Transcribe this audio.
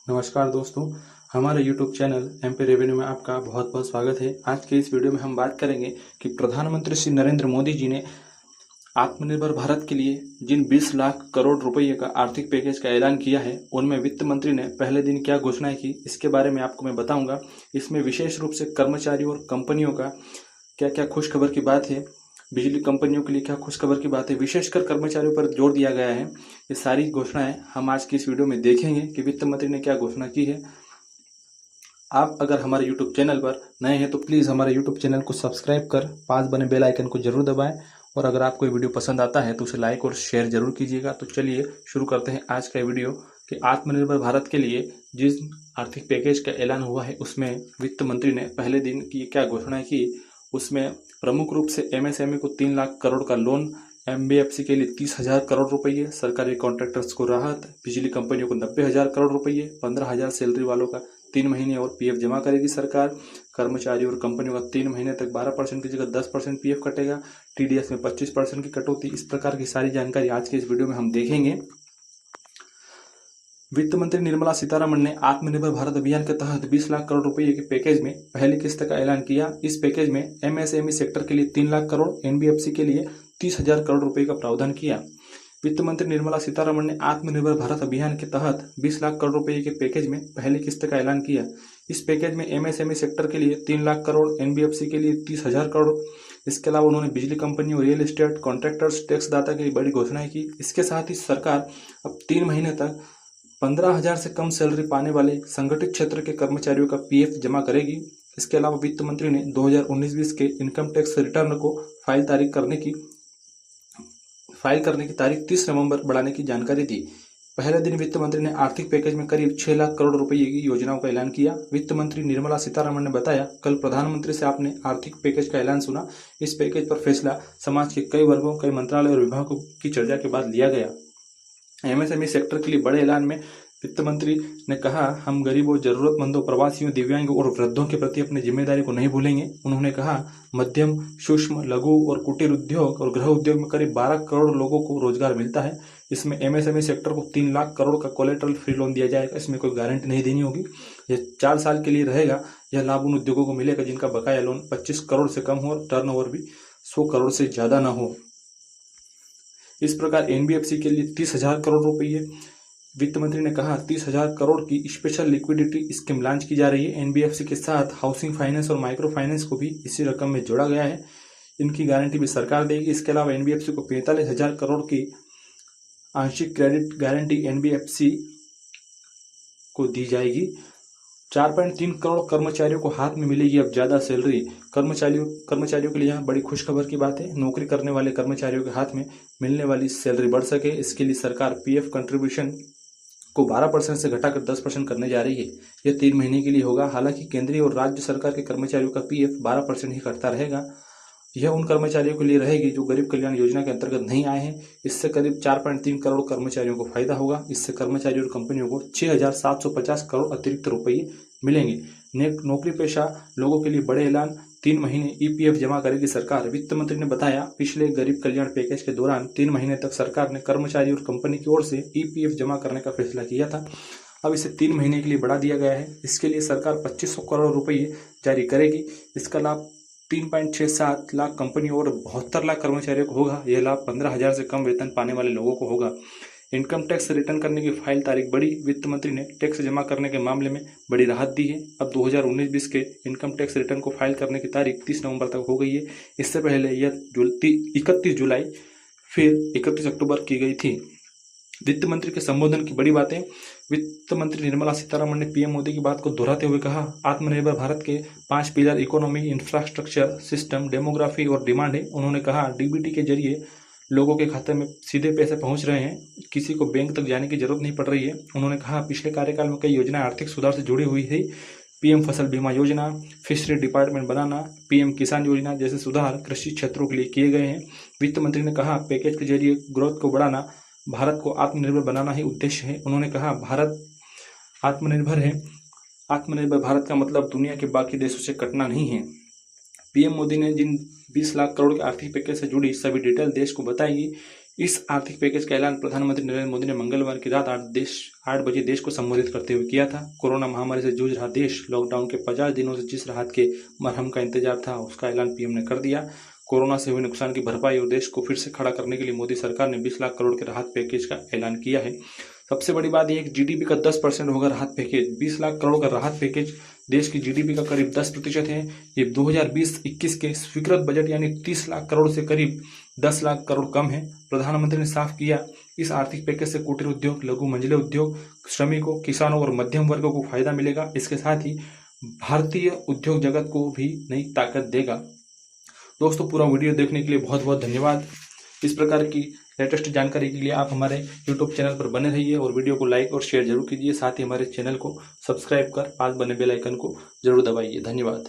नमस्कार दोस्तों, हमारे YouTube चैनल एमपी रेवेन्यू में आपका बहुत बहुत स्वागत है। आज के इस वीडियो में हम बात करेंगे कि प्रधानमंत्री श्री नरेंद्र मोदी जी ने आत्मनिर्भर भारत के लिए जिन 20 लाख करोड़ रुपए का आर्थिक पैकेज का ऐलान किया है, उनमें वित्त मंत्री ने पहले दिन क्या घोषणाएं की, इसके बारे में आपको मैं बताऊंगा। इसमें विशेष रूप से कर्मचारियों और कंपनियों का क्या क्या खुशखबर की बात है, बिजली कंपनियों के लिए क्या खुशखबर की बात है, विशेषकर कर्मचारियों पर जोर दिया गया है। ये सारी घोषणाएं हम आज की इस वीडियो में देखेंगे कि वित्त मंत्री ने क्या घोषणा की है। आप अगर हमारे YouTube चैनल पर नए हैं तो प्लीज़ हमारे YouTube चैनल को सब्सक्राइब कर पास बने बेल आइकन को जरूर दबाएं, और अगर आपको ये वीडियो पसंद आता है तो उसे लाइक और शेयर जरूर कीजिएगा। तो चलिए शुरू करते हैं आज का वीडियो कि आत्मनिर्भर भारत के लिए जिस आर्थिक पैकेज का ऐलान हुआ है उसमें वित्त मंत्री ने पहले दिन की क्या घोषणाएं की। उसमें प्रमुख रूप से MSME को 3 लाख करोड़ का लोन, MBFC के लिए 30,000 करोड़ रुपये, सरकारी कॉन्ट्रैक्टर्स को राहत, बिजली कंपनियों को 90,000 करोड़ रुपये, 15,000 सैलरी वालों का 3 महीने और PF जमा करेगी सरकार, कर्मचारियों और कंपनियों का 3 महीने तक 12% की जगह 10% PF कटेगा, TDS में 25% की कटौती। इस प्रकार की सारी जानकारी आज के इस वीडियो में हम देखेंगे। वित्त मंत्री निर्मला सीतारमण ने आत्मनिर्भर भारत अभियान के तहत 20 लाख करोड़ रुपए के पैकेज में पहली किस्त का ऐलान किया। इस पैकेज में MSME सेक्टर के लिए 3 लाख करोड़, NBFC के लिए 30,000 करोड़ रुपए का प्रावधान किया। वित्त मंत्री निर्मला सीतारमण ने आत्मनिर्भर भारत अभियान के तहत 20 लाख करोड़ रुपए के पैकेज में पहली किस्त का ऐलान किया। इस पैकेज में MSME सेक्टर के लिए 3 लाख करोड़, NBFC के लिए 30,000 करोड़। इसके अलावा उन्होंने बिजली कंपनियों, रियल एस्टेट, कॉन्ट्रैक्टर्स, टैक्स दाता के लिए बड़ी घोषणाएं की। इसके साथ ही सरकार अब 3 महीने तक 15,000 से कम सैलरी पाने वाले संगठित क्षेत्र के कर्मचारियों का PF जमा करेगी। इसके अलावा वित्त मंत्री ने 2019-20 के इनकम टैक्स रिटर्न को फाइल करने की तारीख 30 नवंबर बढ़ाने की जानकारी दी। पहले दिन वित्त मंत्री ने आर्थिक पैकेज में करीब 6 लाख करोड़ रुपए की योजनाओं का ऐलान किया। वित्त मंत्री निर्मला सीतारमण ने बताया, कल प्रधानमंत्री से आपने आर्थिक पैकेज का ऐलान सुना। इस पैकेज पर फैसला समाज के कई वर्गों, कई मंत्रालय और विभागों की चर्चा के बाद लिया गया। MSME सेक्टर के लिए बड़े ऐलान में वित्त मंत्री ने कहा, हम गरीबों, जरूरतमंदों, प्रवासियों, दिव्यांगों और वृद्धों के प्रति अपनी जिम्मेदारी को नहीं भूलेंगे। उन्होंने कहा, मध्यम, सूक्ष्म, लघु और कुटीर उद्योग और गृह उद्योग में करीब 12 करोड़ लोगों को रोजगार मिलता है। इसमें MSME सेक्टर को 3 लाख करोड़ का कोलेटरल फ्री लोन दिया जाएगा। इसमें कोई गारंटी नहीं देनी होगी। यह 4 साल के लिए रहेगा। यह लाभ उन उद्योगों को मिलेगा जिनका बकाया लोन 25 करोड़ से कम हो और टर्नओवर भी 100 करोड़ से ज्यादा न हो। इस प्रकार NBFC के लिए 30,000 करोड़ रुपये। वित्त मंत्री ने कहा, 30,000 करोड़ की स्पेशल लिक्विडिटी स्कीम लॉन्च की जा रही है। NBFC के साथ हाउसिंग फाइनेंस और माइक्रो फाइनेंस को भी इसी रकम में जोड़ा गया है। इनकी गारंटी भी सरकार देगी। इसके अलावा NBFC को 45,000 करोड़ की आंशिक क्रेडिट गारंटी NBFC को दी जाएगी। 4.3 करोड़ कर्मचारियों को हाथ में मिलेगी अब ज्यादा सैलरी। कर्मचारियों के लिए यहाँ बड़ी खुशखबर की बात है। नौकरी करने वाले कर्मचारियों के हाथ में मिलने वाली सैलरी बढ़ सके, इसके लिए सरकार PF कंट्रीब्यूशन को 12% से घटाकर 10% करने जा रही है। यह 3 महीने के लिए होगा। हालांकि केंद्रीय और राज्य सरकार के कर्मचारियों का PF 12% ही कटता रहेगा। यह उन कर्मचारियों के लिए रहेगी जो गरीब कल्याण योजना के अंतर्गत नहीं आए हैं। इससे करीब 4.3 करोड़ कर्मचारियों को फायदा होगा। इससे कर्मचारियों और कंपनियों को 6,750 करोड़ अतिरिक्त रुपये मिलेंगे। नौकरी पेशा लोगों के लिए बड़े ऐलान, 3 महीने EPF जमा करेगी सरकार। वित्त मंत्री ने बताया, पिछले गरीब कल्याण पैकेज के दौरान 3 महीने तक सरकार ने कर्मचारी और कंपनी की ओर से EPF जमा करने का फैसला किया था। अब इसे 3 महीने के लिए बढ़ा दिया गया है। इसके लिए सरकार 2500 करोड़ रुपये जारी करेगी। इसका लाभ 3.67 लाख कंपनियों और 72 लाख कर्मचारियों को होगा। यह लाभ 15,000 से कम वेतन पाने वाले लोगों को होगा। इनकम टैक्स रिटर्न करने की फाइल तारीख बढ़ी। वित्त मंत्री ने टैक्स जमा करने के मामले में बड़ी राहत दी है। अब 2019-20 के इनकम टैक्स रिटर्न को फाइल करने की तारीख 30 नवंबर तक हो गई है। इससे पहले यह 31 जुलाई फिर 31 अक्टूबर की गई थी। वित्त मंत्री के संबोधन की बड़ी बातें। वित्त मंत्री निर्मला सीतारमण ने PM मोदी की बात को दोहराते हुए कहा, आत्मनिर्भर भारत के 5 pillar economy, infrastructure, system, demography और डिमांड है। उन्होंने कहा, DBT के जरिए लोगों के खाते में सीधे पैसे पहुंच रहे हैं, किसी को बैंक तक जाने की जरूरत नहीं पड़ रही है। उन्होंने कहा, पिछले कार्यकाल में कई योजनाएं आर्थिक सुधार से जुड़ी हुई है। PM फसल बीमा योजना, फिशरी डिपार्टमेंट बनाना, PM किसान योजना जैसे सुधार कृषि क्षेत्रों के लिए किए गए हैं। वित्त मंत्री ने कहा, पैकेज के जरिए ग्रोथ को बढ़ाना, भारत को आत्मनिर्भर बनाना ही उद्देश्य है। उन्होंने कहा, भारत आत्मनिर्भर है। आत्मनिर्भर भारत का मतलब दुनिया के बाकी देशों से कटना नहीं है। PM मोदी ने जिन 20 लाख करोड़ के आर्थिक पैकेज से जुड़ी सभी डिटेल देश को बताएगी। इस आर्थिक पैकेज का ऐलान प्रधानमंत्री नरेंद्र मोदी ने मंगलवार की रात 8 बजे देश को संबोधित करते हुए किया था। कोरोना महामारी से जूझ रहा देश लॉकडाउन के 50 दिनों से जिस राहत के मरहम का इंतजार था, उसका ऐलान पीएम ने कर दिया। कोरोना से हुए नुकसान की भरपाई और देश को फिर से खड़ा करने के लिए मोदी सरकार ने 20 लाख करोड़ के राहत पैकेज का ऐलान किया है। सबसे बड़ी बात यह है कि जीडीपी का 10% होगा राहत पैकेज। 20 लाख करोड़ का राहत पैकेज देश की जीडीपी का करीब 10% है। ये 2020-21 के स्वीकृत बजट यानी 30 लाख करोड़ से करीब 10 लाख करोड़ कम है। प्रधानमंत्री ने साफ किया, इस आर्थिक पैकेज से कुटीर उद्योग, लघु मंझले उद्योग, श्रमिकों, किसानों और मध्यम वर्ग को फायदा मिलेगा। इसके साथ ही भारतीय उद्योग जगत को भी नई ताकत देगा। दोस्तों, पूरा वीडियो देखने के लिए बहुत बहुत धन्यवाद। इस प्रकार की लेटेस्ट जानकारी के लिए आप हमारे यूट्यूब चैनल पर बने रहिए और वीडियो को लाइक और शेयर जरूर कीजिए। साथ ही हमारे चैनल को सब्सक्राइब कर पास बने बेल आइकन को जरूर दबाइए। धन्यवाद।